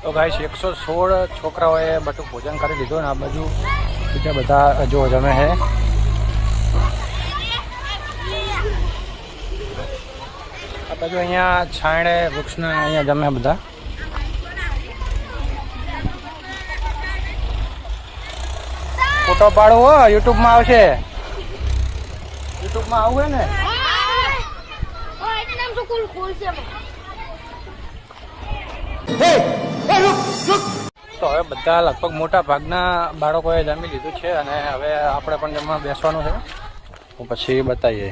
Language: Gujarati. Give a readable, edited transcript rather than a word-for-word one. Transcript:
તો ગાઈસ 116 છોકરાઓએ બધું ભોજન કરી લીધું ને આ બાજુ બીજા બધા જો જમે છે. આ બાજુ અહીંયા છાંયડે વૃક્ષના અહીંયા જમે બધા. ફોટો પાડવો યુટ્યુબમાં આવશે. યુટ્યુબમાં આવું ને તો હવે બધા લગભગ મોટા ભાગના બાળકોએ જમી લીધું છે અને હવે આપણે પણ જમવા બેસવાનું છે. પછી બતાવીએ.